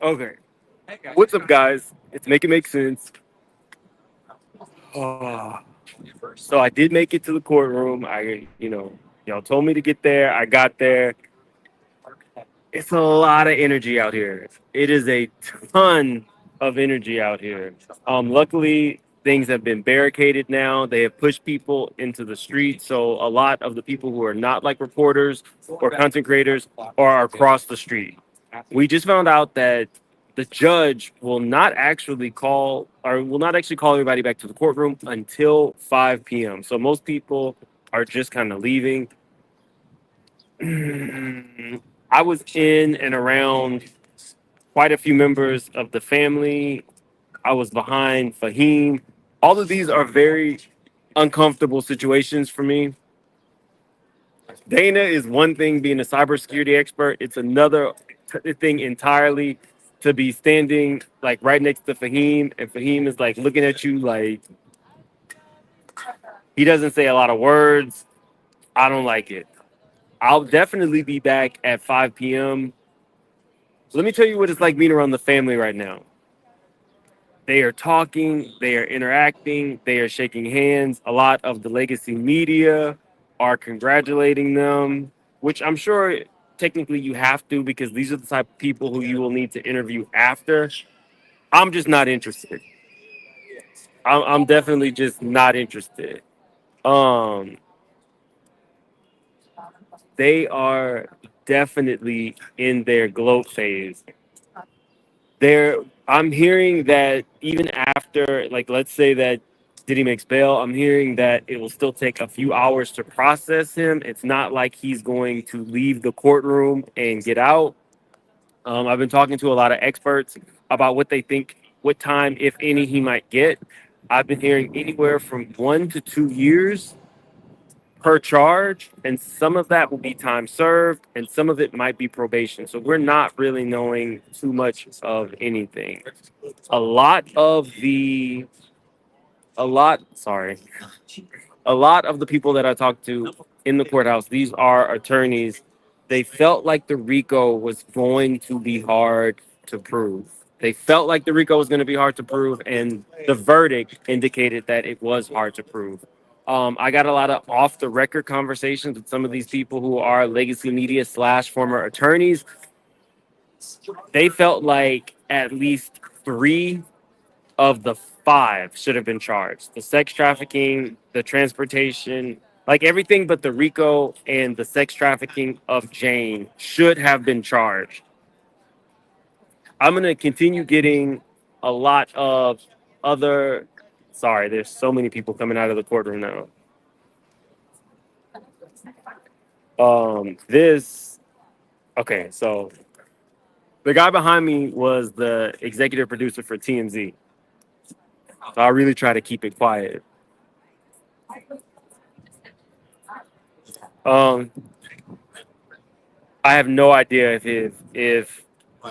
Okay. What's up, guys? It's Make It Make Sense. Ah, so I did make it to the courtroom. Y'all told me to get there. I got there. It's a lot of energy out here. It is a ton of energy out here. Luckily, things have been barricaded now. They have pushed people into the street. So a lot of the people who are not like reporters or content creators are across the street. We just found out that the judge will not actually call everybody back to the courtroom until 5 p.m. So most people are just kind of leaving. I was in and around quite a few members of the family. I was behind Fahim. All of these are very uncomfortable situations for me. Dana is one thing being a cybersecurity expert. It's another thing entirely to be standing like right next to Fahim, and Fahim is like looking at you like he doesn't say a lot of words. I don't like it. I'll definitely be back at 5 p.m. So let me tell you what it's like being around the family right now. They are talking, they are interacting, they are shaking hands. A lot of the legacy media are congratulating them, which I'm sure technically you have to because these are the type of people who you will need to interview after. I'm just not interested. I'm definitely just not interested. Um, they are definitely in their gloat phase. There, I'm hearing that even after, like, let's say that Diddy makes bail, I'm hearing that it will still take a few hours to process him. It's not like he's going to leave the courtroom and get out. I've been talking to a lot of experts about what they think, what time, if any, he might get. I've been hearing anywhere from 1 to 2 years per charge, and some of that will be time served, and some of it might be probation. So we're not really knowing too much of anything. A lot of the, a lot, sorry, a lot of the people that I talked to in the courthouse, these are attorneys. They felt like the RICO was going to be hard to prove. They felt like the RICO was going to be hard to prove, and the verdict indicated that it was hard to prove. I got a lot of off the record conversations with some of these people who are legacy media slash former attorneys. They felt like at least three of the five should have been charged: the sex trafficking, the transportation, like everything but the RICO and the sex trafficking of Jane should have been charged. I'm going to continue getting a lot of other. Sorry, there's so many people coming out of the courtroom now. This, okay, so the guy behind me was the executive producer for TMZ. So I really try to keep it quiet. Um, I have no idea if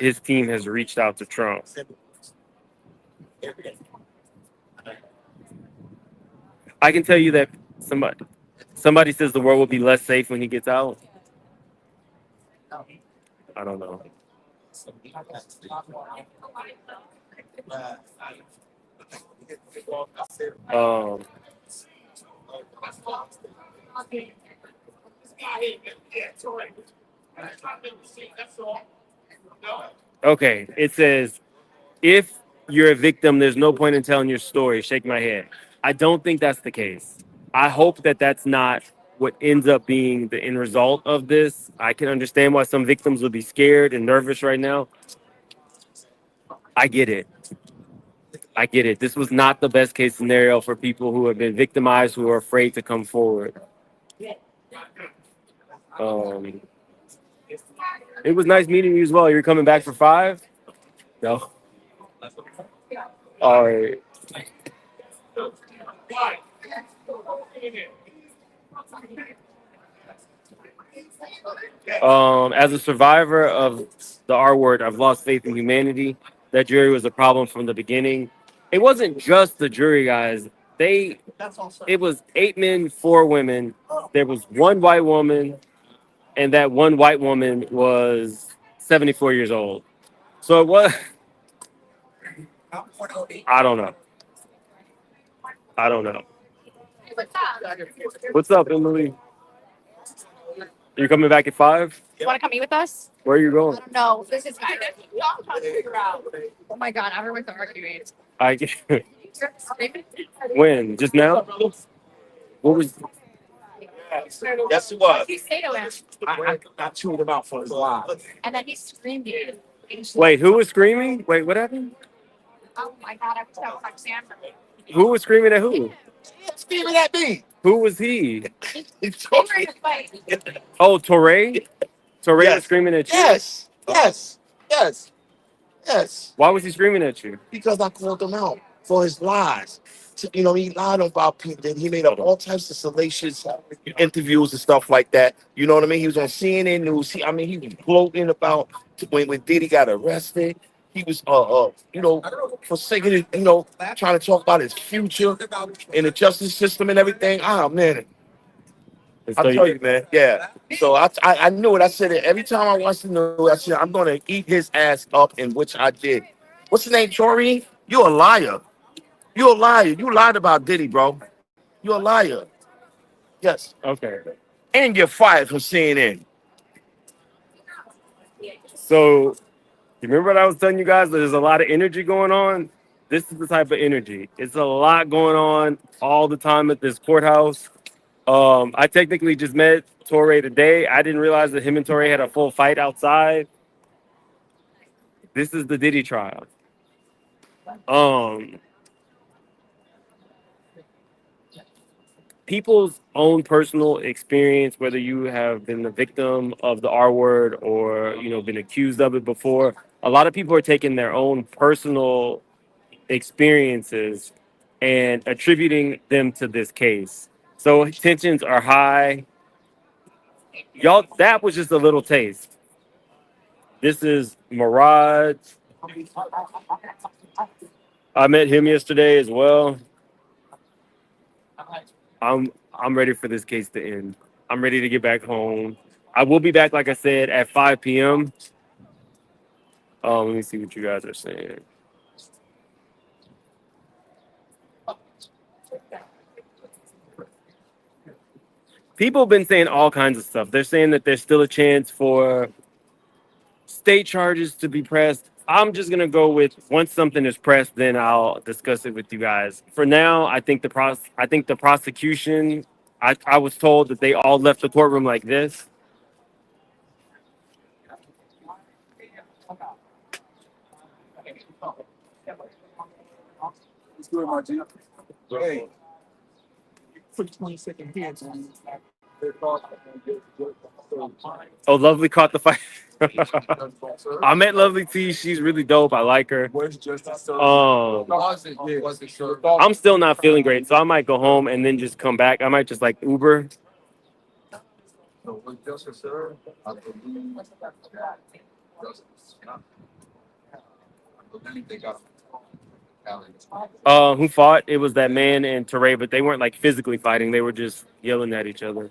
his team has reached out to Trump. I can tell you that somebody says the world will be less safe when he gets out. I don't know. Um, okay, it says if you're a victim, there's no point in telling your story. Shake my head. I don't think that's the case. I hope that that's not what ends up being the end result of this. I can understand why some victims would be scared and nervous right now. I get it. I get it. This was not the best case scenario for people who have been victimized, who are afraid to come forward. Um, it was nice meeting you as well. You're coming back for 5? No. All right. As a survivor of the R word, I've lost faith in humanity. That jury was a problem from the beginning. It wasn't just the jury, guys. It was 8 men, 4 women. There was one white woman, and that one white woman was 74 years old. So what? I don't know. I don't know. What's up, Emily? You coming back at 5? You want to come eat with us? Where are you going? I don't know. This is. I guess we all trying to figure out. Oh my god, everyone's arguing. I when? Just now? What was? Yes, it was. You say to him, I chewed him out for his life. and then he screamed at you. Wait, who was screaming? Wait, what happened? Oh my god, I was so Sandra. Who was screaming at who? Screaming at me. Who was he? They were in a fight. Oh, Torre? Torre was Yes. screaming at you? Yes. Yes. Yes. Yes. Why was he screaming at you? Because I called him out for his lies. You know, he lied about people. He made up all types of salacious interviews and stuff like that. You know what I mean? He was on CNN News. He was gloating about when Diddy got arrested. He was, forsaking it, trying to talk about his future in the justice system and everything. Ah, man. And I so tell you, man. Yeah. So I knew it. I said it every time I watched the news. I said I'm gonna eat his ass up, in which I did. What's his name, Tori? You a liar. You a liar. You lied about Diddy, bro. You a liar. Yes. Okay. And you're fired from CNN. So you remember what I was telling you guys? There's a lot of energy going on. This is the type of energy. It's a lot going on all the time at this courthouse. I technically just met Torre today. I didn't realize that him and Torre had a full fight outside. This is the Diddy trial. Um, People's own personal experience, whether you have been the victim of the R word or been accused of it before, a lot of people are taking their own personal experiences and attributing them to this case. So tensions are high. Y'all, that was just a little taste. This is Mirage. I met him yesterday as well. I'm ready for this case to end. I'm ready to get back home. I will be back, like I said, at 5 p.m. Let me see what you guys are saying. People have been saying all kinds of stuff. They're saying that there's still a chance for state charges to be pressed. I'm just gonna go with once something is pressed, then I'll discuss it with you guys. For now, I think the prosecution. I was told that they all left the courtroom like this. Hey, for 20-second hands. Oh, Lovely caught the fight. I met Lovely T. She's really dope. I like her. I'm still not feeling great, so I might go home and then just come back. I might just like Uber. Who fought? It was that man and Teray, but they weren't like physically fighting. They were just yelling at each other.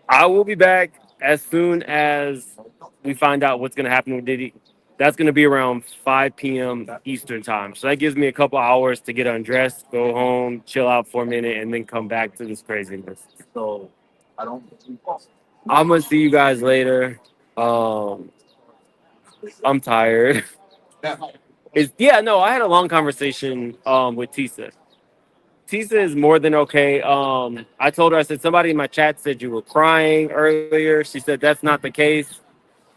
I will be back as soon as we find out what's going to happen with Diddy. That's going to be around 5 p.m. Eastern time. So that gives me a couple hours to get undressed, go home, chill out for a minute, and then come back to this craziness. So I'm going to see you guys later. I'm tired. I had a long conversation with Tisa. Tisa is more than okay. I told her, I said, somebody in my chat said you were crying earlier. She said that's not the case.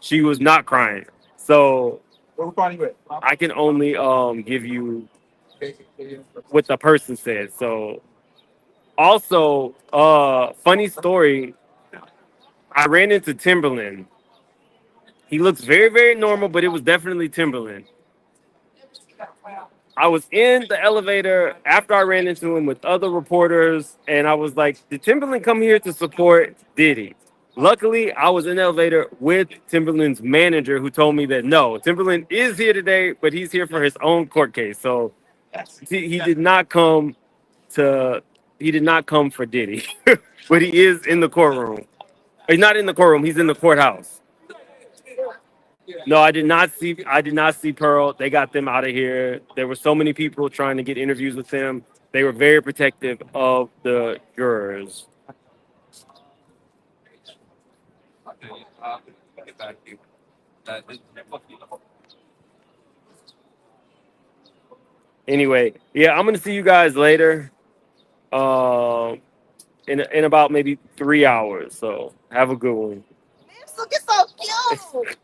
She was not crying. So I can only give you what the person said. So also, funny story, I ran into Timbaland. He looks very, very normal, but it was definitely Timbaland. I was in the elevator after I ran into him with other reporters, and I was like, did Timbaland come here to support Diddy? Luckily, I was in the elevator with Timbaland's manager who told me that no, Timbaland is here today, but he's here for his own court case. So he did not come for Diddy, but he is in the courtroom. He's not in the courtroom, he's in the courthouse. No, I did not see. I did not see Pearl. They got them out of here. There were so many people trying to get interviews with them. They were very protective of the jurors. Anyway, yeah, I'm gonna see you guys later. Um, in about maybe 3 hours. So have a good one. It's looking so cute.